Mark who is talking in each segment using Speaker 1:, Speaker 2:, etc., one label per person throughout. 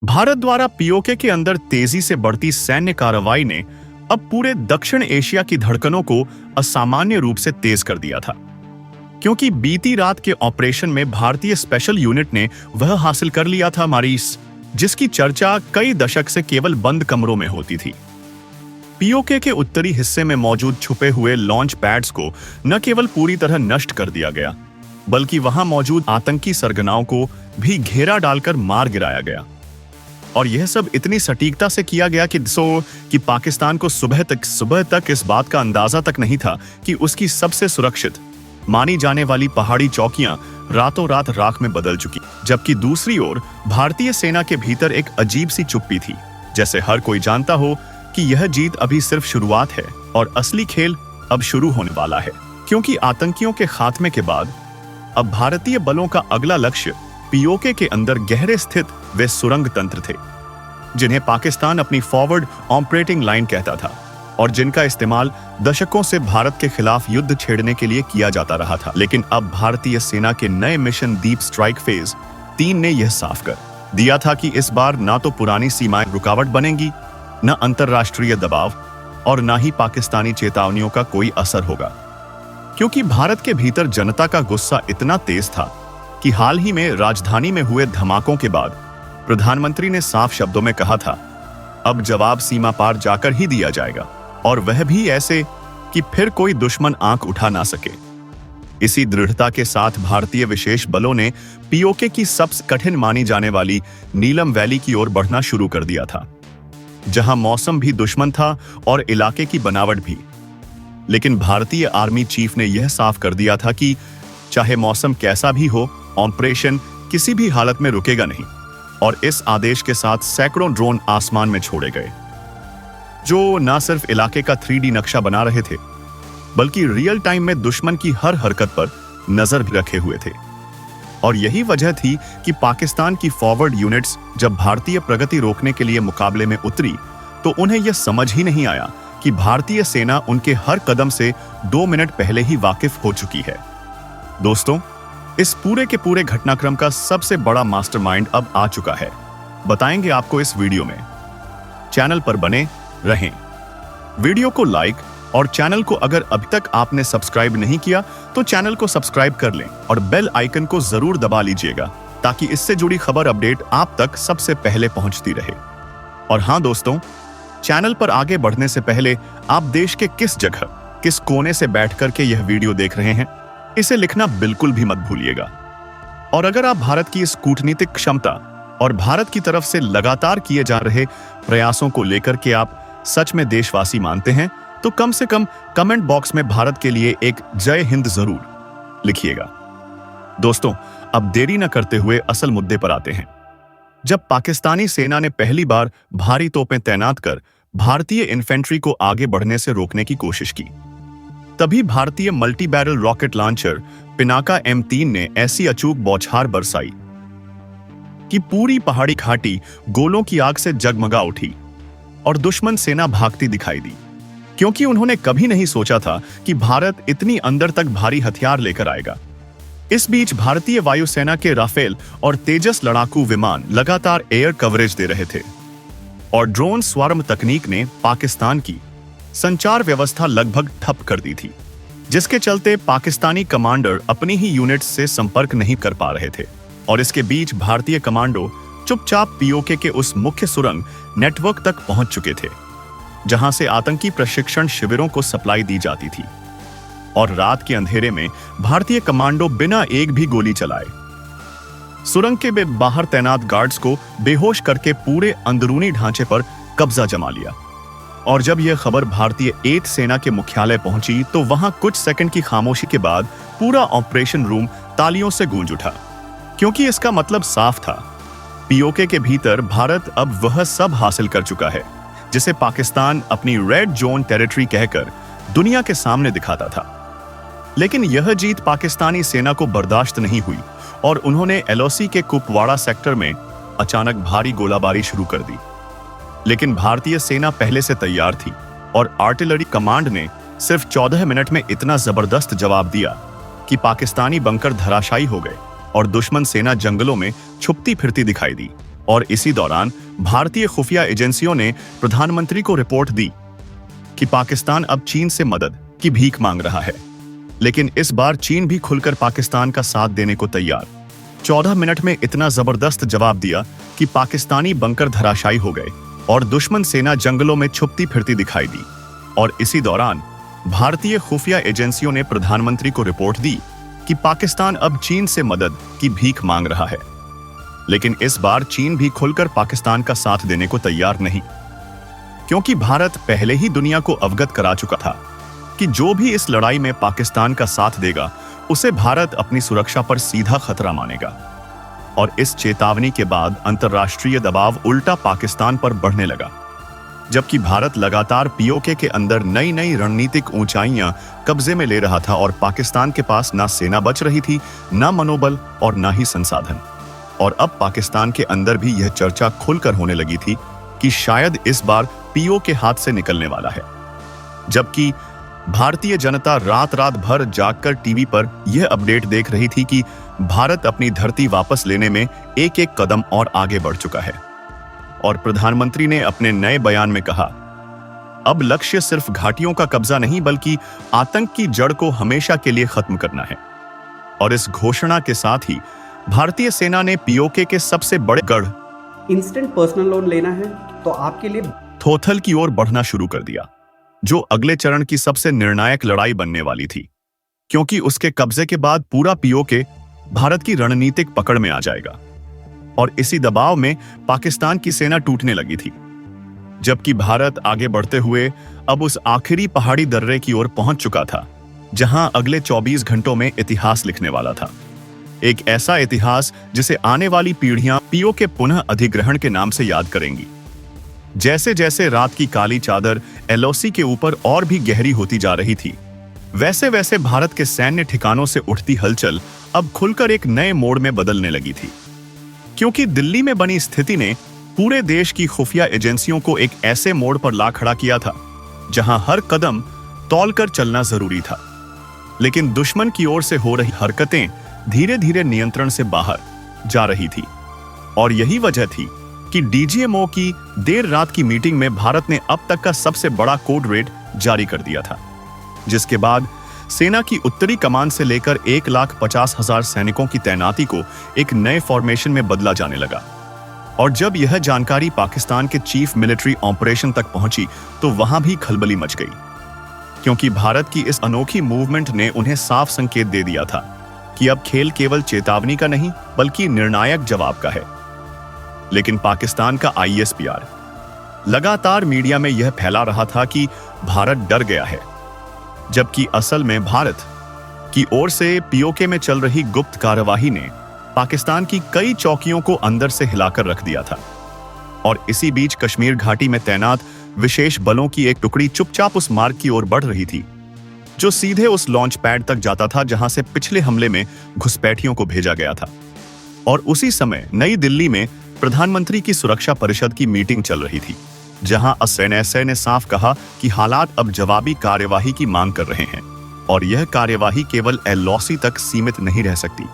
Speaker 1: भारत द्वारा पीओके के अंदर तेजी से बढ़ती सैन्य कार्रवाई ने अब पूरे दक्षिण एशिया की धड़कनों को असामान्य रूप से तेज कर दिया था, क्योंकि बीती रात के ऑपरेशन में भारतीय स्पेशल यूनिट ने वह हासिल कर लिया था मारीस, जिसकी चर्चा कई दशक से केवल बंद कमरों में होती थी। पीओके के उत्तरी हिस्से में मौजूद छुपे हुए लॉन्च पैड्स को न केवल पूरी तरह नष्ट कर दिया गया, बल्कि वहां मौजूद आतंकी सरगनाओं को भी घेरा डालकर मार गिराया गया। और यह सब इतनी सटीकता से किया गया कि पाकिस्तान को सुबह तक इस बात का अंदाजा तक नहीं था कि उसकी सबसे सुरक्षित मानी जाने वाली पहाड़ी चौकियां रातों रात राख में बदल चुकी। जबकि दूसरी ओर भारतीय सेना के भीतर एक अजीब सी चुप्पी थी, जैसे हर कोई जानता हो कि यह जीत अभी सिर्फ शुरुआत है और असली खेल अब शुरू होने वाला है। क्योंकि आतंकियों के खात्मे के बाद अब भारतीय बलों का अगला लक्ष्य पीओके के अंदर गहरे स्थित वे सुरंग तंत्र थे, जिन्हें पाकिस्तान अपनी फॉरवर्ड ऑपरेटिंग लाइन कहता था और जिनका इस्तेमाल दशकों से भारत के खिलाफ युद्ध छेड़ने के लिए किया जाता रहा था। लेकिन अब भारतीय सेना के नए मिशन डीप स्ट्राइक फेज 3 ने यह साफ कर दिया था कि इस बार ना तो पुरानी सीमाएं रुकावट बनेंगी, न अंतरराष्ट्रीय दबाव और न ही पाकिस्तानी चेतावनियों का कोई असर होगा। क्योंकि भारत के भीतर जनता का गुस्सा इतना तेज था कि हाल ही में राजधानी में हुए धमाकों के बाद प्रधानमंत्री ने साफ शब्दों में कहा था, अब जवाब सीमा पार जाकर ही दिया जाएगा, और वह भी ऐसे कि फिर कोई दुश्मन आंख उठा ना सके। इसी दृढ़ता के साथ भारतीय विशेष बलों ने पीओके की सबसे कठिन मानी जाने वाली नीलम वैली की ओर बढ़ना शुरू कर दिया था, जहां मौसम भी दुश्मन था और इलाके की बनावट भी। लेकिन भारतीय आर्मी चीफ ने यह साफ कर दिया था कि चाहे मौसम कैसा भी हो, ऑपरेशन किसी भी हालत में रुकेगा नहीं। और इस आदेश के साथ सैकड़ों ड्रोन आसमान में छोड़े गए, जो न सिर्फ इलाके का 3D नक्शा बना रहे थे, बल्कि रियल टाइम में दुश्मन की हर हरकत पर नजर भी रखे हुए थे। और यही वजह थी कि पाकिस्तान की फॉरवर्ड यूनिट्स जब भारतीय प्रगति रोकने के लिए मुकाबले में उतरी, तो उन्हें यह समझ ही नहीं आया कि भारतीय सेना उनके हर कदम से 2 मिनट पहले ही वाकिफ हो चुकी है। दोस्तों, इस पूरे के पूरे घटनाक्रम का सबसे बड़ा मास्टरमाइंड अब आ चुका है। बताएंगे आपको इस वीडियो में। चैनल पर बने रहें। वीडियो को लाइक और चैनल को अगर अभी तक आपने सब्सक्राइब नहीं किया तो चैनल को सब्सक्राइब कर लें और बेल आइकन को जरूर दबा लीजिएगा, ताकि इससे जुड़ी खबर अपडेट आप तक सबसे पहले पहुंचती रहे। और हां दोस्तों, चैनल पर आगे बढ़ने से पहले आप देश के किस जगह, किस कोने से बैठ करके यह वीडियो देख रहे हैं, इसे लिखना बिल्कुल भी मत भूलिएगा। और अगर आप भारत की इस कूटनीतिक क्षमता और भारत की तरफ से लगातार किए जा रहे प्रयासों को लेकर के आप सच में देशवासी मानते हैं, तो कम से कम कमेंट बॉक्स में भारत के लिए एक जय हिंद जरूर लिखिएगा। दोस्तों, अब देरी न करते हुए असल मुद्दे पर आते हैं। जब पाकिस्तानी सेना ने पहली बार भारी तोपें तैनात कर भारतीय इन्फेंट्री को आगे बढ़ने से रोकने की कोशिश की, तभी भारतीय multi barrel rocket launcher Pinaka M3 ने ऐसी अचूक बौछार बरसाई कि पूरी पहाड़ी घाटी गोलों की आग से जगमगा उठी और दुश्मन सेना भागती दिखाई दी। क्योंकि उन्होंने कभी नहीं सोचा था कि भारत इतनी अंदर तक भारी हथियार लेकर आएगा। इस बीच भारतीय वायुसेना के राफेल और तेजस लड़ाकू विमान लगातार एयर कवरेज दे रहे थे और ड्रोन स्वार्म तकनीक ने पाकिस्तान की संचार व्यवस्था लगभग ठप कर दी थी, जिसके चलते पाकिस्तानी कमांडर अपनी ही यूनिट से संपर्क नहीं कर पा रहे थे। और इसके बीच भारतीय कमांडो चुपचाप पीओके के उस मुख्य सुरंग नेटवर्क तक पहुंच चुके थे, जहां से आतंकी प्रशिक्षण शिविरों को सप्लाई दी जाती थी। और रात के अंधेरे में भारतीय कमांडो बिना एक भी गोली चलाए सुरंग के बाहर तैनात गार्ड्स को बेहोश करके पूरे अंदरूनी ढांचे पर कब्जा जमा लिया। और जब यह खबर भारतीय 8th सेना के मुख्यालय पहुंची, तो वहां कुछ सेकंड की खामोशी के बाद पूरा ऑपरेशन रूम तालियों से गूंज उठा, क्योंकि इसका मतलब साफ था, पीओके के भीतर भारत अब वह सब हासिल कर चुका है जिसे पाकिस्तान अपनी रेड जोन टेरिटरी कहकर दुनिया के सामने दिखाता था। लेकिन यह जीत पाकिस्तानी सेना को बर्दाश्त नहीं हुई और उन्होंने LOC के कुपवाड़ा सेक्टर में अचानक भारी गोलाबारी शुरू कर दी। लेकिन भारतीय सेना पहले से तैयार थी और आर्टिलरी कमांड ने सिर्फ 14 मिनट में इतना जबरदस्त जवाब दिया कि पाकिस्तानी बंकर धराशायी हो गए और दुश्मन सेना जंगलों में छुपती फिरती दिखाई दी। और इसी दौरान भारतीय खुफिया एजेंसियों ने प्रधानमंत्री को रिपोर्ट दी कि पाकिस्तान अब चीन से मदद की भीख मांग रहा है। लेकिन इस बार चीन भी खुलकर पाकिस्तान का साथ देने को तैयार। 14 मिनट में इतना जबरदस्त जवाब दिया कि पाकिस्तानी बंकर धराशायी हो गए और दुश्मन सेना जंगलों में छुपती फिरती दिखाई दी। और इसी दौरान भारतीय खुफिया एजेंसियों ने प्रधानमंत्री को रिपोर्ट दी कि पाकिस्तान अब चीन से मदद की भीख मांग रहा है। लेकिन इस बार चीन भी खुलकर पाकिस्तान का साथ देने को तैयार नहीं, क्योंकि भारत पहले ही दुनिया को अवगत करा चुका था कि जो भी इस लड़ाई में पाकिस्तान का साथ देगा उसे भारत अपनी सुरक्षा पर सीधा खतरा मानेगा। और इस चेतावनी के बाद अंतर्राष्ट्रीय दबाव उल्टा पाकिस्तान पर बढ़ने लगा, जबकि भारत लगातार पीओके के अंदर नई नई रणनीतिक ऊंचाइयां कब्जे में ले रहा था और पाकिस्तान के पास ना सेना बच रही थी, ना मनोबल और ना ही संसाधन। और अब पाकिस्तान के अंदर भी यह चर्चा खुलकर होने लगी थी कि शायद इस बार पीओके हाथ से निकलने वाला है। जबकि भारतीय जनता रात रात भर जागकर टीवी पर यह अपडेट देख रही थी कि भारत अपनी धरती वापस लेने में एक एक कदम और आगे बढ़ चुका है। और प्रधानमंत्री ने अपने नए बयान में कहा, अब लक्ष्य सिर्फ घाटियों का कब्जा नहीं बल्कि आतंक की जड़ को हमेशा के लिए खत्म करना है। और इस घोषणा के साथ ही भारतीय सेना ने पीओके के सबसे बड़े गढ़
Speaker 2: इंस्टेंट पर्सनल लोन लेना है तो आपके लिए
Speaker 1: थोथल की ओर बढ़ना शुरू कर दिया, जो अगले चरण की सबसे निर्णायक लड़ाई बनने वाली थी, क्योंकि उसके कब्जे के बाद पूरा पीओके भारत की रणनीतिक पकड़ में आ जाएगा। और इसी दबाव में पाकिस्तान की सेना टूटने लगी थी, जबकि भारत आगे बढ़ते हुए अब उस आखिरी पहाड़ी दर्रे की ओर पहुंच चुका था जहां अगले 24 घंटों में इतिहास लिखने वाला था। एक ऐसा इतिहास जिसे आने वाली पीढ़ियां पीओके पुनः अधिग्रहण के नाम से याद करेंगी। जैसे जैसे रात की काली चादर एलओसी के ऊपर और भी गहरी होती जा रही थी, वैसे वैसे भारत के सैन्य ठिकानों से उठती हलचल अब खुलकर एक नए मोड़ में बदलने लगी थी, क्योंकि दिल्ली में बनी स्थिति ने पूरे देश की खुफिया एजेंसियों को एक ऐसे मोड़ पर ला खड़ा किया था जहां हर कदम तौलकर चलना जरूरी था। लेकिन दुश्मन की ओर से हो रही हरकतें धीरे धीरे नियंत्रण से बाहर जा रही थी। और यही वजह थी कि डीजीएमओ की देर रात की मीटिंग में भारत ने अब तक का सबसे बड़ा कोड रेड जारी कर दिया था, जिसके बाद सेना की उत्तरी कमान से लेकर 1,50,000 सैनिकों की तैनाती को एक नए फॉर्मेशन में बदला जाने लगा। और जब यह जानकारी पाकिस्तान के चीफ मिलिट्री ऑपरेशन तक पहुंची तो वहां भी खलबली मच गई, क्योंकि भारत की इस अनोखी मूवमेंट ने उन्हें साफ संकेत दे दिया था कि अब खेल केवल चेतावनी का नहीं बल्कि निर्णायक जवाब का है। लेकिन पाकिस्तान का आईएसपीआर लगातार मीडिया में यह फैला रहा था कि भारत डर गया है, जबकि असल में भारत की ओर से पीओके में चल रही गुप्त कार्यवाही ने पाकिस्तान की कई चौकियों को अंदर से हिलाकर रख दिया था। और इसी बीच कश्मीर घाटी में तैनात विशेष बलों की एक टुकड़ी चुपचाप उस मार्ग की ओर बढ़ रही थी जो सीधे उस लॉन्च पैड तक जाता था जहां से पिछले हमले में घुसपैठियों को भेजा गया था। और उसी समय नई दिल्ली में प्रधानमंत्री की सुरक्षा परिषद की मीटिंग चल रही थी, जहां एसएनएसए ने साफ कहा कि हालात अब जवाबी कार्यवाही की मांग कर रहे हैं और यह कार्यवाही केवल एलओसी तक सीमित नहीं रह सकती,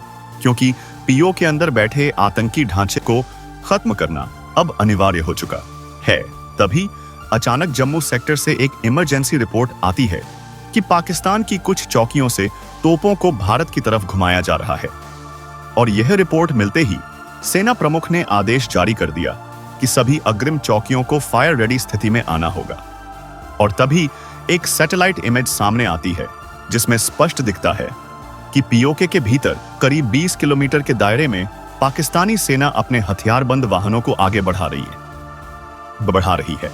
Speaker 1: क्योंकि पीओ के अंदर बैठे आतंकी ढांचे को खत्म करना अब अनिवार्य हो चुका है। तभी अचानक जम्मू सेक्टर से एक इमरजेंसी रिपोर्ट आती है कि पाकिस्तान की कुछ चौकियों से तोपों को भारत की तरफ घुमाया जा रहा है। और यह रिपोर्ट मिलते ही सेना प्रमुख ने आदेश जारी कर दिया कि सभी अग्रिम चौकियों को फायर रेडी स्थिति में आना होगा। और तभी एक सैटेलाइट इमेज सामने आती है जिसमें स्पष्ट दिखता है कि पीओके के भीतर करीब 20 किलोमीटर के दायरे में पाकिस्तानी सेना अपने हथियारबंद वाहनों को आगे बढ़ा रही है,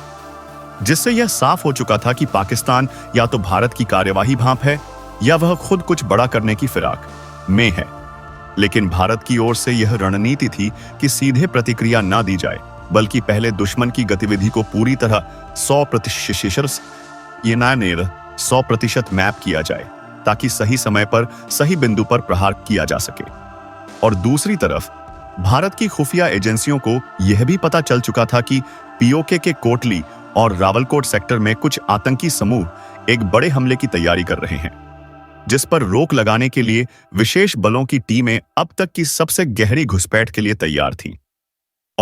Speaker 1: जिससे यह साफ हो चुका था कि पाकिस्तान या तो भारत की कार्यवाही भांप है या वह खुद कुछ बड़ा करने की फिराक में है। लेकिन भारत की ओर से यह रणनीति थी कि सीधे प्रतिक्रिया ना दी जाए, बल्कि पहले दुश्मन की गतिविधि को पूरी तरह 100% मैप किया जाए ताकि सही समय पर सही बिंदु पर प्रहार किया जा सके। और दूसरी तरफ भारत की खुफिया एजेंसियों को यह भी पता चल चुका था कि पीओके के कोटली और रावलकोट सेक्टर में कुछ आतंकी समूह एक बड़े हमले की तैयारी कर रहे हैं, जिस पर रोक लगाने के लिए विशेष बलों की टीमें अब तक की सबसे गहरी घुसपैठ के लिए तैयार थीं।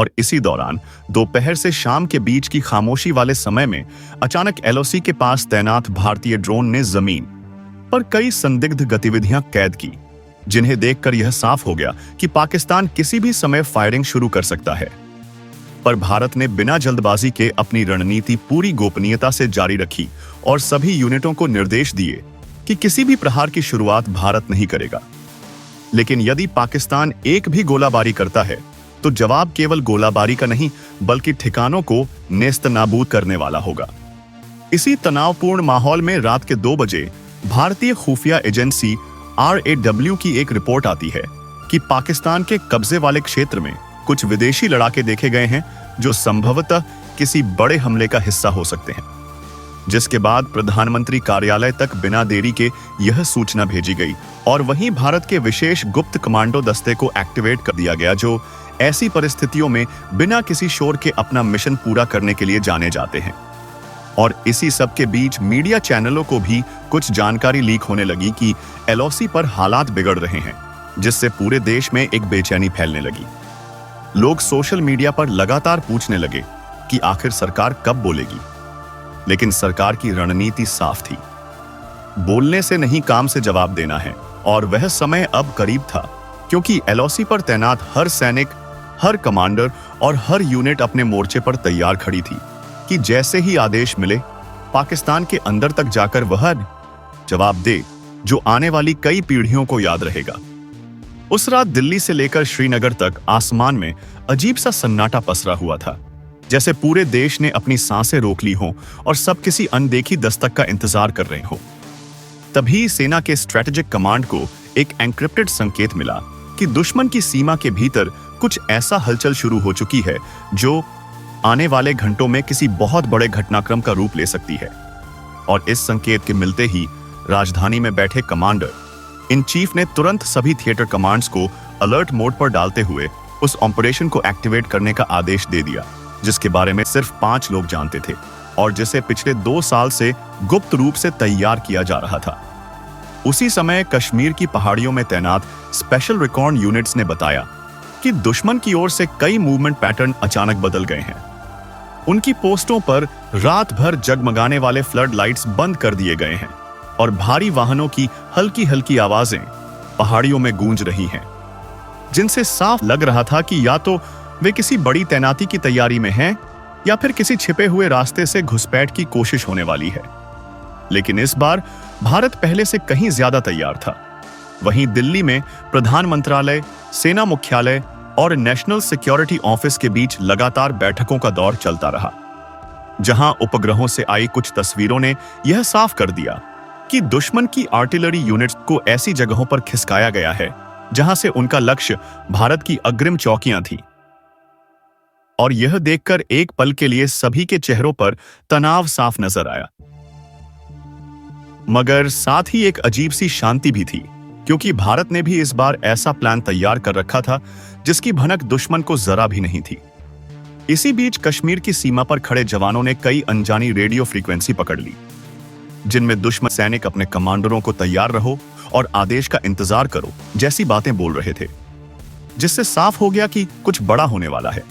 Speaker 1: और इसी दौरान दोपहर से शाम के बीच की खामोशी वाले समय में अचानक एलओसी के पास तैनात भारतीय ड्रोन ने जमीन पर कई संदिग्ध गतिविधियां कैद की, जिन्हें देखकर यह साफ हो गया कि पाकिस्तान किसी भी समय फायरिंग शुरू कर सकता है। पर भारत ने बिना जल्दबाजी के अपनी रणनीति पूरी गोपनीयता से जारी रखी और सभी यूनिटों को निर्देश दिए कि किसी भी प्रहार की शुरुआत भारत नहीं करेगा। लेकिन यदि पाकिस्तान एक भी गोलाबारी करता है तो जवाब केवल गोलाबारी का नहीं बल्कि ठिकानों को नेस्तनाबूद करने वाला होगा। इसी तनावपूर्ण माहौल में रात के 2 बजे भारतीय खुफिया एजेंसी RAW की एक रिपोर्ट आती है कि पाकिस्तान के कब्जे वाले क्षेत्र में कुछ विदेशी लड़ाके देखे गए हैं जो संभवतः किसी बड़े हमले का हिस्सा हो सकते हैं। जिसके बाद प्रधानमंत्री कार्यालय तक बिना देरी के यह सूचना भेजी गई और वहीं भारत के विशेष गुप्त कमांडो दस्ते को एक्टिवेट कर दिया गया, जो ऐसी परिस्थितियों में बिना किसी शोर के अपना मिशन पूरा करने के लिए जाने जाते हैं। और इसी सब के बीच मीडिया चैनलों को भी कुछ जानकारी लीक होने लगी कि LOC पर हालात बिगड़ रहे हैं, जिससे पूरे देश में एक बेचैनी फैलने लगी। लोग सोशल मीडिया पर लगातार पूछने लगे कि आखिर सरकार कब बोलेगी, लेकिन सरकार की रणनीति साफ थी, बोलने से नहीं काम से जवाब देना है। और वह समय अब करीब था, क्योंकि LOC पर तैनात हर सैनिक, हर कमांडर और हर यूनिट अपने मोर्चे पर तैयार खड़ी थी कि जैसे ही आदेश मिले पाकिस्तान के अंदर तक जाकर वह जवाब दे जो आने वाली कई पीढ़ियों को याद रहेगा। उस रात दिल्ली से लेकर श्रीनगर तक आसमान में अजीब सा सन्नाटा पसरा हुआ था, जैसे पूरे देश ने अपनी सांसें रोक ली हों और सब किसी अनदेखी दस्तक का इंतजार कर रहे हों। तभी सेना के स्ट्रेटेजिक कमांड को एक एन्क्रिप्टेड संकेत मिला कि दुश्मन की सीमा के भीतर कुछ ऐसा हलचल शुरू हो चुकी है जो आने वाले घंटों में किसी बहुत बड़े घटनाक्रम का रूप ले सकती है। और इस संकेत के मिलते ही राजधानी में बैठे कमांडर इन चीफ ने तुरंत सभी थिएटर कमांड्स को अलर्ट मोड पर डालते हुए उस ऑपरेशन को एक्टिवेट करने का आदेश दे दिया, जिसके बारे में सिर्फ 5 लोग जानते थे और जिसे पिछले 2 साल से गुप्त रूप से तैयार किया जा रहा था। उसी समय कश्मीर की पहाड़ियों में तैनात स्पेशल रिकॉर्ड यूनिट्स ने बताया कि दुश्मन की ओर से कई मूवमेंट पैटर्न अचानक बदल गए हैं। उनकी पोस्टों पर रात भर जगमगाने वाले फ्लड लाइट्स बंद कर दिए गए हैं और भारी वाहनों की हल्की हल्की आवाजें पहाड़ियों में गूंज रही हैं, जिनसे साफ लग रहा था कि या तो वे किसी बड़ी तैनाती की तैयारी में हैं या फिर किसी छिपे हुए रास्ते से घुसपैठ की कोशिश होने वाली है। लेकिन इस बार भारत पहले से कहीं ज्यादा तैयार था। वहीं दिल्ली में प्रधान मंत्रालय, सेना मुख्यालय और नेशनल सिक्योरिटी ऑफिस के बीच लगातार बैठकों का दौर चलता रहा, जहां उपग्रहों से आई कुछ तस्वीरों ने यह साफ कर दिया कि दुश्मन की आर्टिलरी यूनिट्स को ऐसी जगहों पर खिसकाया गया है जहां से उनका लक्ष्य भारत की अग्रिम चौकियां थीं। और यह देखकर एक पल के लिए सभी के चेहरों पर तनाव साफ नजर आया, मगर साथ ही एक अजीब सी शांति भी थी, क्योंकि भारत ने भी इस बार ऐसा प्लान तैयार कर रखा था जिसकी भनक दुश्मन को जरा भी नहीं थी। इसी बीच कश्मीर की सीमा पर खड़े जवानों ने कई अनजानी रेडियो फ्रीक्वेंसी पकड़ ली, जिनमें दुश्मन सैनिक अपने कमांडरों को तैयार रहो और आदेश का इंतजार करो जैसी बातें बोल रहे थे, जिससे साफ हो गया कि कुछ बड़ा होने वाला है।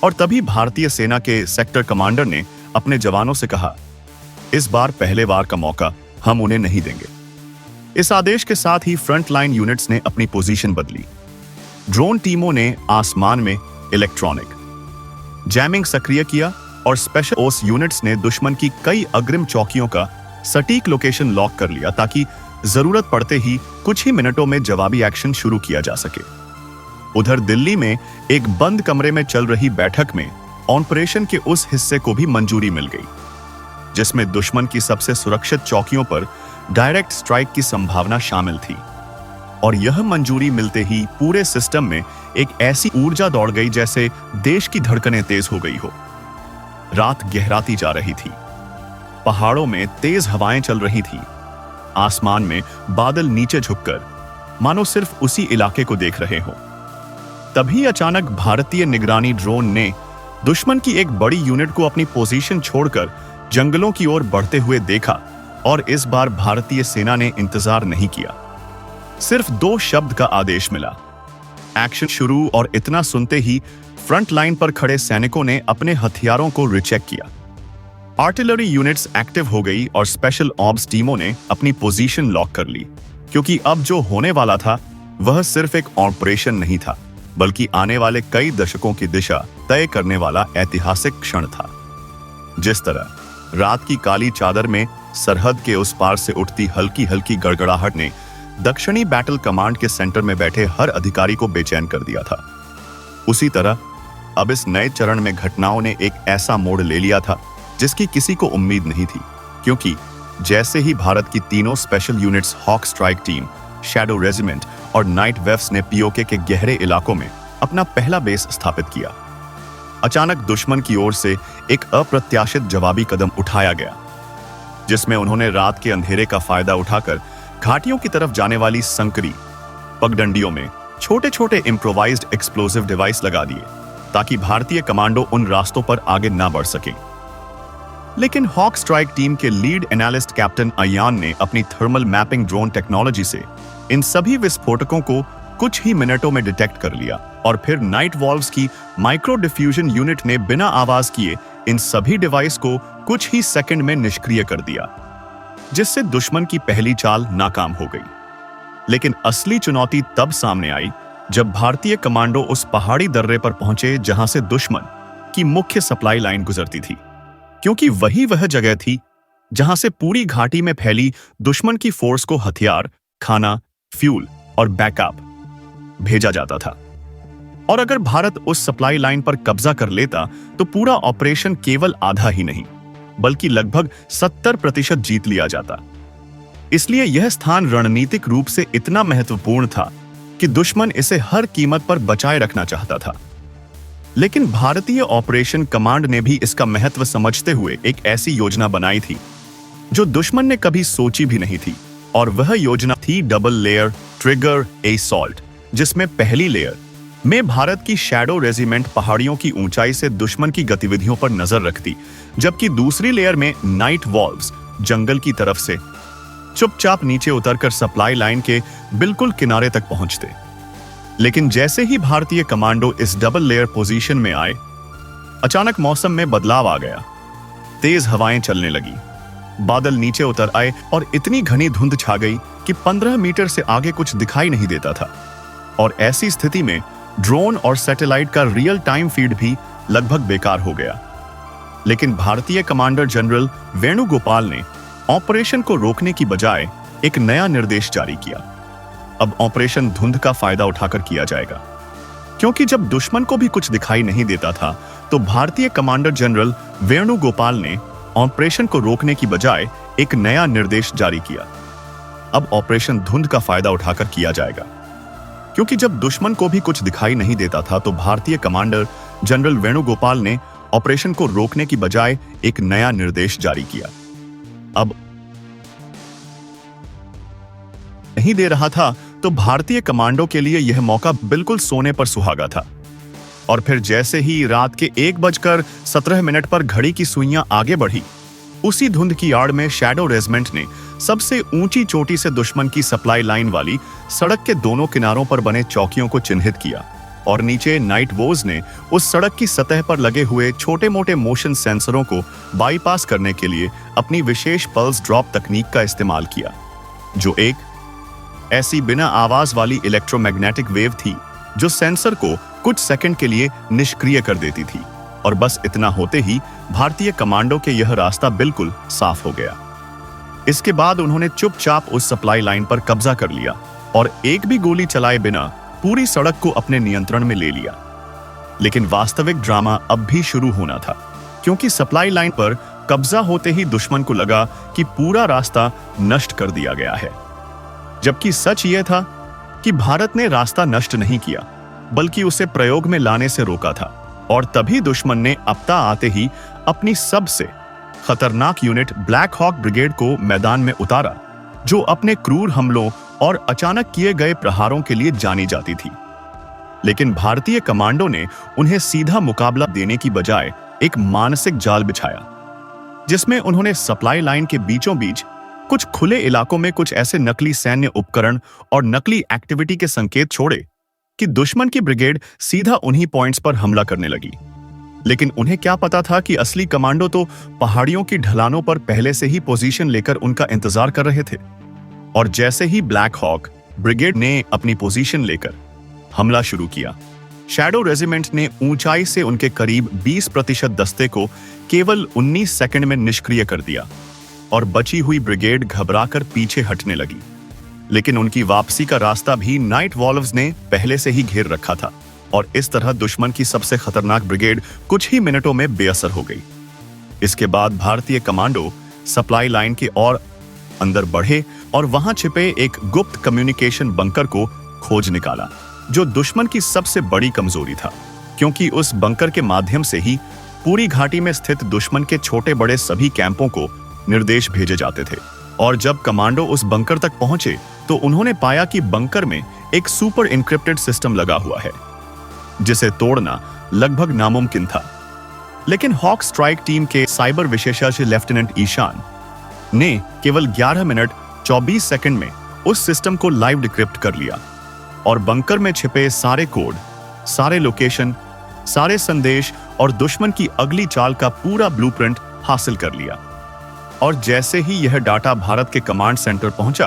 Speaker 1: और तभी भारतीय सेना के सेक्टर कमांडर ने अपने जवानों से कहा, इस बार पहले वार का मौका हम उन्हें नहीं देंगे। इस आदेश के साथ ही फ्रंट लाइन यूनिट्स ने अपनी पोजीशन बदली। ड्रोन टीमों ने आसमान में इलेक्ट्रॉनिक जैमिंग सक्रिय किया और स्पेशल ओस यूनिट्स ने दुश्मन की कई अग्रिम चौकियों का सटीक लोकेशन लॉक कर लिया, ताकि जरूरत पड़ते ही कुछ ही मिनटों में जवाबी एक्शन शुरू किया जा सके। उधर दिल्ली में एक बंद कमरे में चल रही बैठक में ऑपरेशन के उस हिस्से को भी मंजूरी मिल गई, जिसमें दुश्मन की सबसे सुरक्षित चौकियों पर डायरेक्ट स्ट्राइक की संभावना शामिल थी। और यह मंजूरी मिलते ही पूरे सिस्टम में एक ऐसी ऊर्जा दौड़ गई जैसे देश की धड़कनें तेज हो गई हो। रात गहराती जा रही थी, पहाड़ों में तेज हवाएं चल रही थी, आसमान में बादल नीचे झुककर मानो सिर्फ उसी इलाके को देख रहे हो। तभी अचानक भारतीय निगरानी ड्रोन ने दुश्मन की एक बड़ी यूनिट को अपनी पोजीशन छोड़कर जंगलों की ओर बढ़ते हुए देखा। और इस बार भारतीय सेना ने इंतजार नहीं किया, सिर्फ 2 शब्द का आदेश मिला, एक्शन शुरू और इतना सुनते ही फ्रंट लाइन पर खड़े सैनिकों ने अपने हथियारों को रिचेक किया। आर्टिलरी यूनिट्स एक्टिव हो गई और स्पेशल ऑब्स टीमों ने अपनी पोजीशन लॉक कर ली, क्योंकि अब जो होने वाला था वह सिर्फ एक ऑपरेशन नहीं था, बल्कि आने वाले कई दशकों की दिशा तय करने वाला ऐतिहासिक क्षण था। जिस तरह रात की काली चादर में सरहद के उस पार से उठती हल्की हल्की गड़गड़ाहट ने दक्षिणी बैटल कमांड के सेंटर में बैठे हर अधिकारी को बेचैन कर दिया था, उसी तरह अब इस नए चरण में घटनाओं ने एक ऐसा मोड़ ले लिया था जिसकी किसी को उम्मीद नहीं थी। क्योंकि जैसे ही भारत की तीनों special units Hawk Strike Team, Shadow Regiment और नाइट वेव्स ने पीओके के गहरे इलाकों में अपना पहला बेस स्थापित किया, अचानक दुश्मन की ओर से एक अप्रत्याशित जवाबी कदम उठाया गया, जिसमें उन्होंने रात के अंधेरे का फायदा उठाकर घाटियों की तरफ जाने वाली संकरी पगडंडियों में छोटे छोटे इम्प्रोवाइज्ड एक्सप्लोसिव डिवाइस लगा दिए, ताकि भारतीय कमांडो उन रास्तों पर आगे ना बढ़ सके। लेकिन हॉक स्ट्राइक टीम के लीड एनालिस्ट कैप्टन अयान ने अपनी थर्मल मैपिंग ड्रोन टेक्नोलॉजी से इन सभी विस्फोटकों को कुछ ही मिनटों में डिटेक्ट कर लिया, और फिर नाइट वॉल्व्स की माइक्रो डिफ्यूजन यूनिट ने बिना आवाज किए इन सभी डिवाइस को कुछ ही सेकंड में निष्क्रिय कर दिया, जिससे दुश्मन की पहली चाल नाकाम हो गई। लेकिन असली चुनौती तब सामने आई जब भारतीय कमांडो उस पहाड़ी दर्रे पर पहुंचे जहां से दुश्मन की मुख्य सप्लाई लाइन गुजरती थी, क्योंकि वही वह जगह थी जहां से पूरी घाटी में फैली दुश्मन की फोर्स को हथियार, खाना, फ्यूल और बैकअप भेजा जाता था। और अगर भारत उस सप्लाई लाइन पर कब्जा कर लेता तो पूरा ऑपरेशन केवल आधा ही नहीं बल्कि लगभग 70% जीत लिया जाता। इसलिए यह स्थान रणनीतिक रूप से इतना महत्वपूर्ण था कि दुश्मन इसे हर कीमत पर बचाए रखना चाहता था। लेकिन भारतीय ऑपरेशन कमांड ने भी इसका महत्व समझते हुए एक ऐसी योजना बनाई थी जो दुश्मन ने कभी सोची भी नहीं थी, और वह योजना थी डबल लेयर ट्रिगर असॉल्ट, जिसमें पहली लेयर में भारत की शैडो रेजिमेंट पहाड़ियों की ऊंचाई से दुश्मन की गतिविधियों पर नजर रखती, जबकि दूसरी लेयर में नाइट वॉल्व्स जंगल की तरफ से चुपचाप नीचे उतरकर सप्लाई लाइन के बिल्कुल किनारे तक पहुंचते। लेकिन जैसे ही भारतीय कमांडो इस डबल लेयर पोजीशन में आए, अचानक मौसम में बदलाव आ गया। तेज हवाएं चलने लगी, बादल नीचे उतर आए और इतनी घनी धुंध छा गई कि 15 मीटर से आगे कुछ दिखाई नहीं देता था। और ऐसी स्थिति में ड्रोन और सैटेलाइट का रियल टाइम फीड भी लगभग बेकार हो गया। लेकिन भारतीय कमांडर जनरल वेणुगोपाल ने ऑपरेशन को रोकने की बजाय एक नया निर्देश जारी किया। अब ऑपरेशन धुंध का फायदा उठाकर किया जाएगा, क्योंकि जब दुश्मन को भी कुछ दिखाई नहीं देता था तो भारतीय कमांडर जनरल वेणुगोपाल ने ऑपरेशन को रोकने की बजाय एक नया निर्देश जारी किया। अब ऑपरेशन धुंध का फायदा उठाकर किया जाएगा, क्योंकि जब दुश्मन को भी कुछ दिखाई नहीं देता था तो भारतीय कमांडर जनरल वेणुगोपाल ने ऑपरेशन को रोकने की बजाय एक नया निर्देश जारी किया। अब नहीं दे रहा था तो भारतीय कमांडो के लिए यह मौका बिल्कुल सोने पर सुहागा था। और फिर जैसे ही रात के 1:17 पर घड़ी की सुइयां आगे बढ़ी, उसी धुंध की आड़ में शैडो रेजिमेंट ने सबसे ऊंची चोटी से दुश्मन की सप्लाई लाइन वाली सड़क के दोनों किनारों पर बने चौकियों को चिन्हित किया, और नीचे नाइट वोज ने उस सड़क की सतह पर लगे हुए छोटे मोटे मोशन सेंसरों को बाईपास करने के लिए अपनी विशेष पल्स ड्रॉप तकनीक का इस्तेमाल किया, जो एक ऐसी बिना आवाज वाली इलेक्ट्रोमैग्नेटिक वेव थी जो सेंसर को कुछ सेकंड के लिए निष्क्रिय कर देती थी। और बस इतना होते ही भारतीय कमांडो के यह रास्ता बिल्कुल साफ हो गया। इसके बाद उन्होंने चुपचाप उस सप्लाई लाइन पर कब्जा कर लिया और एक भी गोली चलाए बिना पूरी सड़क को अपने नियंत्रण में ले लिया। लेकिन वास्तविक ड्रामा अब भी शुरू होना था, क्योंकि सप्लाई लाइन पर कब्जा होते ही दुश्मन को लगा कि पूरा रास्ता नष्ट कर दिया गया है, जबकि सच यह था कि भारत ने रास्ता नष्ट नहीं किया बल्कि उसे प्रयोग में लाने से रोका था। और तभी दुश्मन ने अपता आते ही अपनी सबसे खतरनाक यूनिट ब्लैक हॉक ब्रिगेड को मैदान में उतारा, जो अपने क्रूर हमलों और अचानक किए गए प्रहारों के लिए जानी जाती थी। लेकिन भारतीय कमांडो ने उन्हें सीधा मुकाबला देने की बजाय एक मानसिक जाल बिछाया, जिसमें उन्होंने सप्लाई लाइन के बीचों बीच कुछ खुले इलाकों में कुछ ऐसे नकली सैन्य उपकरण और नकली एक्टिविटी के संकेत छोड़े कि दुश्मन की ब्रिगेड सीधा उन्हीं पॉइंट्स पर हमला करने लगी। लेकिन उन्हें क्या पता था कि असली कमांडो तो पहाड़ियों की ढलानों पर पहले से ही पोजीशन लेकर उनका इंतजार कर रहे थे। और जैसे ही ब्लैक हॉक ब्रिगेड ने अपनी पोजीशन लेकर हमला शुरू किया, शैडो रेजिमेंट ने ऊंचाई से उनके करीब 20% दस्ते को केवल 19 सेकंड में निष्क्रिय कर दिया और बची हुई ब्रिगेड घबराकर पीछे हटने लगी। लेकिन उनकी वापसी का रास्ता भी नाइट वॉल्व्स ने पहले से ही घेर रखा था और इस तरह दुश्मन की सबसे खतरनाक ब्रिगेड कुछ ही मिनटों में बेअसर हो गई। इसके बाद भारतीय कमांडो सप्लाई लाइन के और अंदर बढ़े और वहां छिपे एक गुप्त कम्युनिकेशन बंकर को खोज निकाला, जो दुश्मन की सबसे बड़ी कमजोरी था, क्योंकि उस बंकर के माध्यम से ही पूरी घाटी में स्थित दुश्मन के छोटे बड़े सभी कैंपों को निर्देश भेजे जाते थे। और जब कमांडो उस बंकर तक पहुंचे तो उन्होंने पाया कि बंकर में एक सुपर इनक्रिप्टेड सिस्टम लगा हुआ है, जिसे तोड़ना लगभग नामुमकिन था। लेकिन हॉक स्ट्राइक टीम के साइबर विशेषज्ञ लेफ्टिनेंट ईशान ने केवल 11 मिनट 24 सेकंड में उस सिस्टम को लाइव डिक्रिप्ट कर लिया और बंकर में छिपे सारे कोड, सारे लोकेशन, सारे संदेश और दुश्मन की अगली चाल का पूरा ब्लूप्रिंट हासिल कर लिया। और जैसे ही यह डाटा भारत के कमांड सेंटर पहुंचा,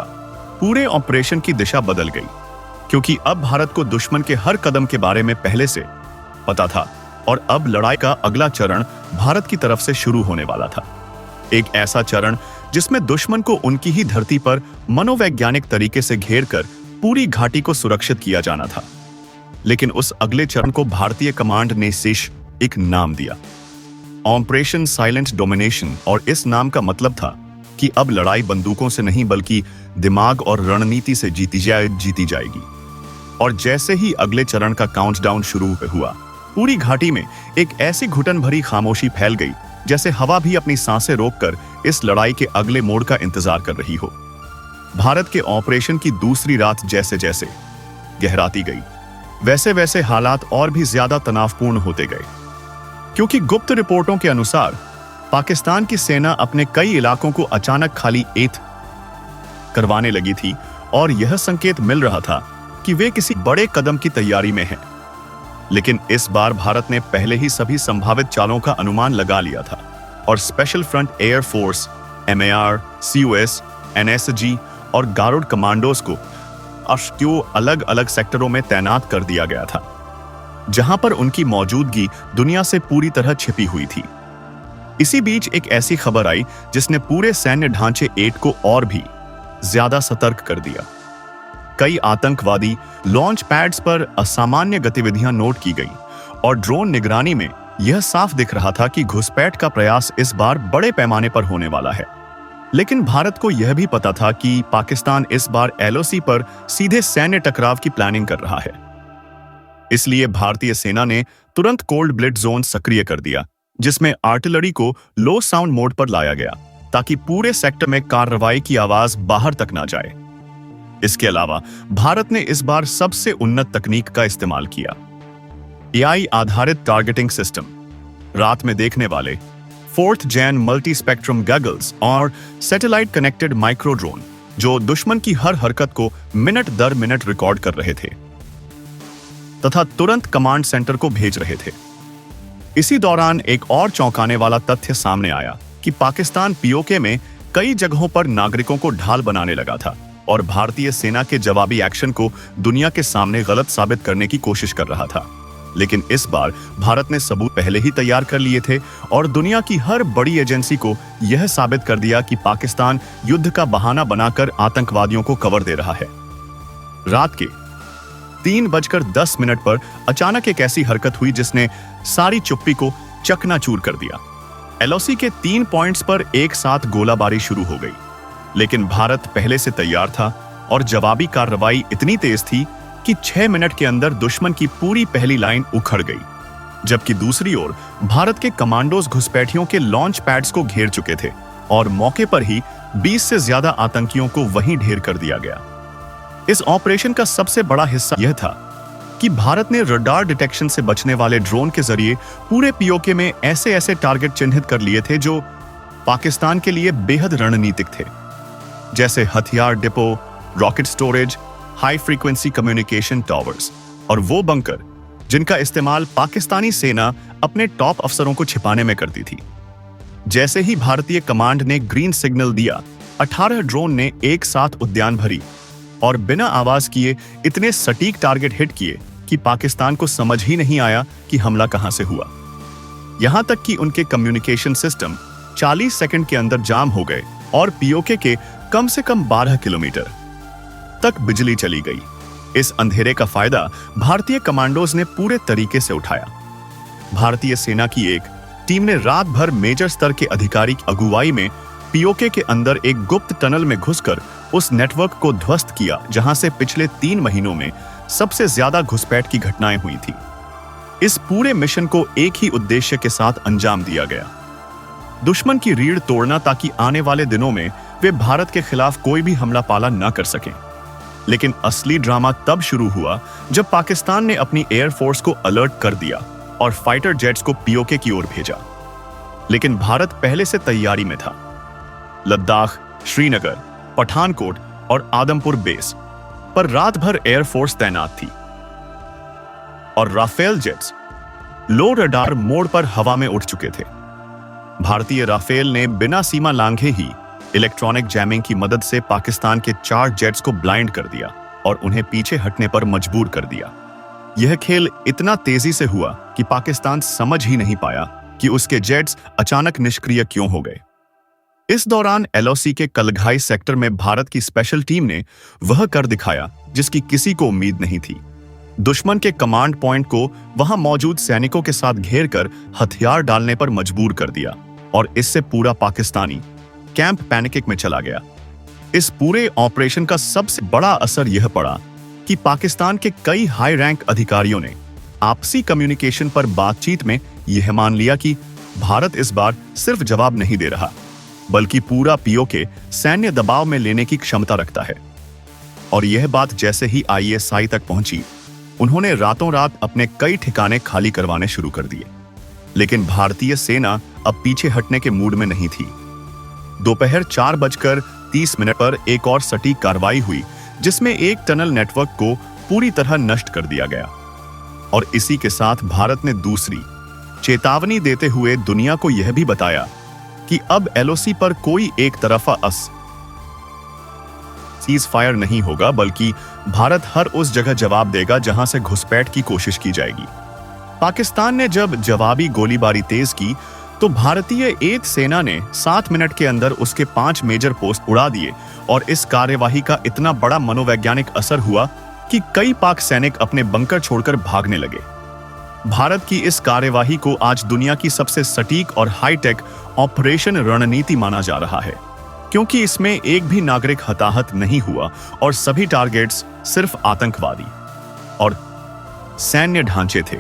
Speaker 1: पूरे ऑपरेशन की दिशा बदल गई, क्योंकि अब भारत को दुश्मन के हर कदम के बारे में पहले से पता था और अब लड़ाई का अगला चरण भारत की तरफ से शुरू होने वाला था। एक ऐसा चरण जिसमें दुश्मन को उनकी ही धरती पर मनोवैज्ञानिक तरीके से घेर कर पूरी घाटी को सुरक्षित किया जाना था। लेकिन उस अगले चरण को भारतीय कमांड ने शेष एक नाम दिया, ऑपरेशन साइलेंट डोमिनेशन। और इस नाम का मतलब था कि अब लड़ाई बंदूकों से नहीं बल्कि दिमाग और रणनीति से जीती जाएगी। और जैसे ही अगले चरण का काउंटडाउन शुरू हुआ, पूरी घाटी में एक ऐसी घुटन भरी खामोशी फैल गई जैसे हवा भी अपनी सांसें रोककर इस लड़ाई के अगले मोड़ का इंतजार कर रही हो। भारत के ऑपरेशन की दूसरी रात जैसे जैसे गहराती गई, वैसे वैसे हालात और भी ज्यादा तनावपूर्ण होते गए, क्योंकि गुप्त रिपोर्टों के अनुसार पाकिस्तान की सेना अपने कई इलाकों को अचानक खाली करवाने लगी थी और यह संकेत मिल रहा था कि वे किसी बड़े कदम की तैयारी में हैं। लेकिन इस बार भारत ने पहले ही सभी संभावित चालों का अनुमान लगा लिया था और special front air force, MAR, COS, NSG और गारुड कमांडोज को अष्टों अलग अलग सेक्टरों में तैनात कर दिया गया था, जहां पर उनकी मौजूदगी दुनिया से पूरी तरह छिपी हुई थी। इसी बीच एक ऐसी खबर आई जिसने पूरे सैन्य ढांचे 8 को और भी ज्यादा सतर्क कर दिया। कई आतंकवादी लॉन्च पैड्स पर असामान्य गतिविधियां नोट की गई और ड्रोन निगरानी में यह साफ दिख रहा था कि घुसपैठ का प्रयास इस बार बड़े पैमाने पर होने वाला है। लेकिन भारत को यह भी पता था कि पाकिस्तान इस बार LOC पर सीधे सैन्य टकराव की प्लानिंग कर रहा है। इसलिए भारतीय सेना ने तुरंत कोल्ड ब्लिट जोन सक्रिय कर दिया, जिसमें आर्टिलरी को लो साउंड मोड पर लाया गया ताकि पूरे सेक्टर में कार्रवाई की आवाज बाहर तक ना जाए। इसके अलावा भारत ने इस बार सबसे उन्नत तकनीक का इस्तेमाल किया, AI आधारित टारगेटिंग सिस्टम, रात में देखने वाले 4th Gen multi spectrum goggles और सैटेलाइट कनेक्टेड माइक्रो ड्रोन, जो दुश्मन की हर हरकत को मिनट दर मिनट रिकॉर्ड कर रहे थे तथा तुरंत कमांड सेंटर को भेज रहे थे। इसी दौरान एक और चौंकाने वाला तथ्य सामने आया कि पाकिस्तान POK में कई जगहों पर नागरिकों को ढाल बनाने लगा था और भारतीय सेना के जवाबी एक्शन को दुनिया के सामने गलत साबित करने की कोशिश कर रहा था। लेकिन इस बार भारत ने सबूत पहले ही तैयार कर लिए थे और दुनिया की हर बड़ी एजेंसी को यह साबित कर दिया कि पाकिस्तान युद्ध का बहाना बनाकर आतंकवादियों को कवर दे रहा है। रात के 3:10 पर अचानक एक ऐसी हरकत हुई जिसने सारी चुप्पी को चकनाचूर कर दिया। LOC के 3 पॉइंट्स पर एक साथ गोलाबारी शुरू हो गई, लेकिन भारत पहले से तैयार था और जवाबी कार्रवाई इतनी तेज थी कि 6 मिनट के अंदर दुश्मन की पूरी पहली लाइन उखड़ गई, जबकि दूसरी ओर भारत के कमांडोज घुसपैठियों के लॉन्च पैड्स को घेर चुके थे और मौके पर ही 20 से ज्यादा आतंकियों को वहीं ढेर कर दिया गया। इस ऑपरेशन का सबसे बड़ा हिस्सा यह था कि भारत ने रडार डिटेक्शन से बचने वाले ड्रोन के जरिए पूरे POK में ऐसे ऐसे टारगेट चिन्हित कर लिए थे जो पाकिस्तान के लिए बेहद रणनीतिक थे, जैसे हथियार depot, rocket storage, high frequency communication towers और वो बंकर जिनका इस्तेमाल पाकिस्तानी सेना अपने टॉप अफसरों को छिपाने में करती थी। जैसे ही भारतीय कमांड ने ग्रीन सिग्नल दिया, 18 ड्रोन ने एक साथ उद्यान भरी और बिना आवाज किए इतने सटीक टारगेट हिट किए कि पाकिस्तान को समझ ही नहीं आया कि हमला कहां से हुआ। यहां तक कि उनके कम्युनिकेशन सिस्टम 40 सेकंड के अंदर जाम हो गए और पीओके के कम से कम 12 किलोमीटर तक बिजली चली गई। इस अंधेरे का फायदा भारतीय कमांडोज ने पूरे तरीके से उठाया। भारतीय सेना की एक टीम ने रात भर मेजर स्तर के अधिकारी की अगुवाई में पीओके के अंदर एक गुप्त टनल में घुसकर उस नेटवर्क को ध्वस्त किया जहां से पिछले 3 महीनों में सबसे ज्यादा घुसपैठ की घटनाएं हुई थी। इस पूरे मिशन को एक ही उद्देश्य के साथ अंजाम दिया गया, दुश्मन की रीढ़ तोड़ना, ताकि आने वाले दिनों में वे भारत के खिलाफ कोई भी हमला पाला न कर सकें। लेकिन असली ड्रामा तब शुरू हुआ जब पाकिस्तान ने अपनी एयरफोर्स को अलर्ट कर दिया और फाइटर जेट्स को पीओके की ओर भेजा। लेकिन भारत पहले से तैयारी में था। लद्दाख, श्रीनगर, पठानकोट और आदमपुर बेस पर रात भर एयरफोर्स तैनात थी और राफेल जेट्स लो रडार मोड पर हवा में उठ चुके थे। भारतीय राफेल ने बिना सीमा लांघे ही इलेक्ट्रॉनिक जैमिंग की मदद से पाकिस्तान के 4 जेट्स को ब्लाइंड कर दिया और उन्हें पीछे हटने पर मजबूर कर दिया। यह खेल इतना तेजी से हुआ कि पाकिस्तान समझ ही नहीं पाया कि उसके जेट्स अचानक निष्क्रिय क्यों हो गए। इस दौरान एलओसी के कलघाई सेक्टर में भारत की स्पेशल टीम ने वह कर दिखाया जिसकी किसी को उम्मीद नहीं थी। दुश्मन के कमांड पॉइंट को वहां मौजूद सैनिकों के साथ घेर कर हथियार डालने पर मजबूर कर दिया और इससे पूरा पाकिस्तानी कैंप पैनिक में चला गया। इस पूरे ऑपरेशन का सबसे बड़ा असर यह पड़ा कि पाकिस्तान के कई हाई रैंक अधिकारियों ने आपसी कम्युनिकेशन पर बातचीत में यह मान लिया कि भारत इस बार सिर्फ जवाब नहीं दे रहा, बल्कि पूरा पीओके सैन्य दबाव में लेने की क्षमता रखता है। और यह बात जैसे ही आईएसआई तक पहुंची, उन्होंने रातों रात अपने कई ठिकाने खाली करवाने शुरू कर दिए। लेकिन भारतीय सेना अब पीछे हटने के मूड में नहीं थी। दोपहर 4:30 पर एक और सटीक कार्रवाई हुई जिसमें एक टनल नेटवर्क को पूरी तरह नष्ट कर दिया गया और इसी के साथ भारत ने दूसरी चेतावनी देते हुए दुनिया को यह भी बताया कि अब एलओसी पर कोई एक तरफा सीज फायर नहीं होगा, बल्कि भारत हर उस जगह जवाब देगा जहां से घुसपैठ की कोशिश की जाएगी। पाकिस्तान ने जब जवाबी गोलीबारी तेज की तो भारतीय एथ सेना ने 7 मिनट के अंदर उसके 5 मेजर पोस्ट उड़ा दिए और इस कार्यवाही का इतना बड़ा मनोवैज्ञानिक असर हुआ कि कई पाक सैनिक अपने बंकर छोड़कर भागने लगे। भारत की इस कार्यवाही को आज दुनिया की सबसे सटीक और हाईटेक ऑपरेशन रणनीति माना जा रहा है, क्योंकि इसमें एक भी नागरिक हताहत नहीं हुआ और सभी टारगेट्स सिर्फ आतंकवादी और सैन्य ढांचे थे,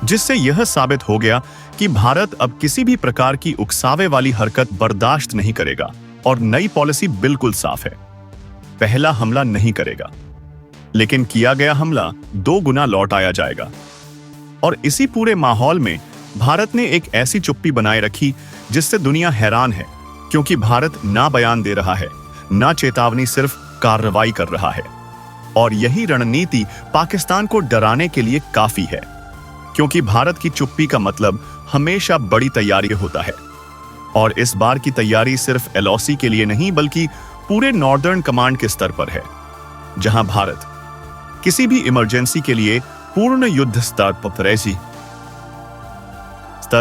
Speaker 1: जिससे यह साबित हो गया कि भारत अब किसी भी प्रकार की उकसावे वाली हरकत बर्दाश्त नहीं करेगा और नई पॉलिसी बिल्कुल साफ है। पहला हमला नहीं करेगा, लेकिन किया गया हमला 2 गुना लौट आया जाएगा। और इसी पूरे माहौल में भारत ने एक ऐसी चुप्पी बनाए रखी जिससे दुनिया हैरान है, क्योंकि भारत ना बयान दे रहा है, ना चेतावनी, सिर्फ कार्रवाई कर रहा है। और यही रणनीति पाकिस्तान को डराने के लिए काफी है, क्योंकि भारत की चुप्पी का मतलब हमेशा बड़ी तैयारी होता है। और इस बार की तैयारी सिर्फ एलओसी के लिए नहीं, बल्कि पूरे नॉर्दर्न कमांड के स्तर पर है, जहां भारत किसी भी इमरजेंसी के लिए पूर्ण युद्ध स्तर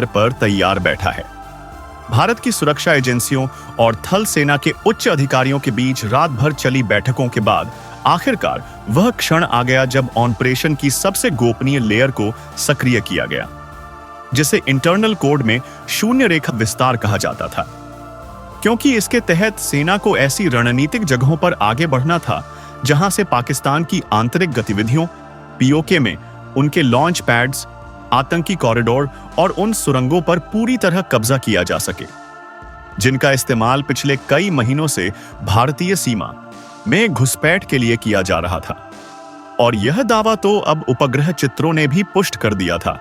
Speaker 1: पर तैयार बैठा है। भारत की सुरक्षा एजेंसियों और थल सेना के उच्च अधिकारियों के बीच रात भर चली बैठकों के बाद आखिरकार वह क्षण आ गया जब ऑपरेशन की सबसे गोपनीय लेयर को सक्रिय किया गया, जिसे इंटरनल कोड में शून्य रेखा विस्तार कहा जाता था, क्योंकि इसके तहत सेना को ऐसी रणनीतिक जगहों पर आगे बढ़ना था जहां से पाकिस्तान की आंतरिक गतिविधियों, पीओके में उनके लॉन्च पैड्स, आतंकी कॉरिडोर और उन सुरंगों पर पूरी तरह कब्जा किया जा सके, जिनका इस्तेमाल पिछले कई महीनों से भारतीय सीमा में घुसपैठ के लिए किया जा रहा था। और यह दावा तो अब उपग्रह चित्रों ने भी पुष्ट कर दिया था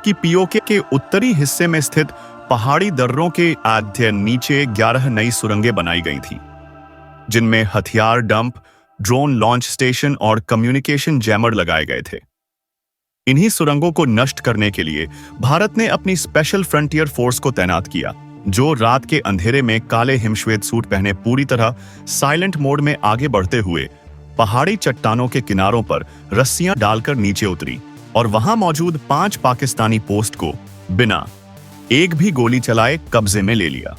Speaker 1: कि पीओके के उत्तरी हिस्से में स्थित पहाड़ी दर्रों के अध्ययन नीचे 11 नई सुरंगें बनाई गई थी, जिनमें हथियार डंप, ड्रोन लॉन्च स्टेशन और कम्युनिकेशन जैमर लगाए गए थे। इन्हीं सुरंगों को नष्ट करने के लिए भारत ने अपनी स्पेशल फ्रंटियर फोर्स को तैनात किया, जो रात के अंधेरे में काले हिमश्वेत सूट पहने पूरी तरह साइलेंट मोड में आगे बढ़ते हुए पहाड़ी चट्टानों के किनारों पर रस्सियां डालकर नीचे उतरी और वहां मौजूद 5 पाकिस्तानी पोस्ट को बिना एक भी गोली चलाए कब्जे में ले लिया।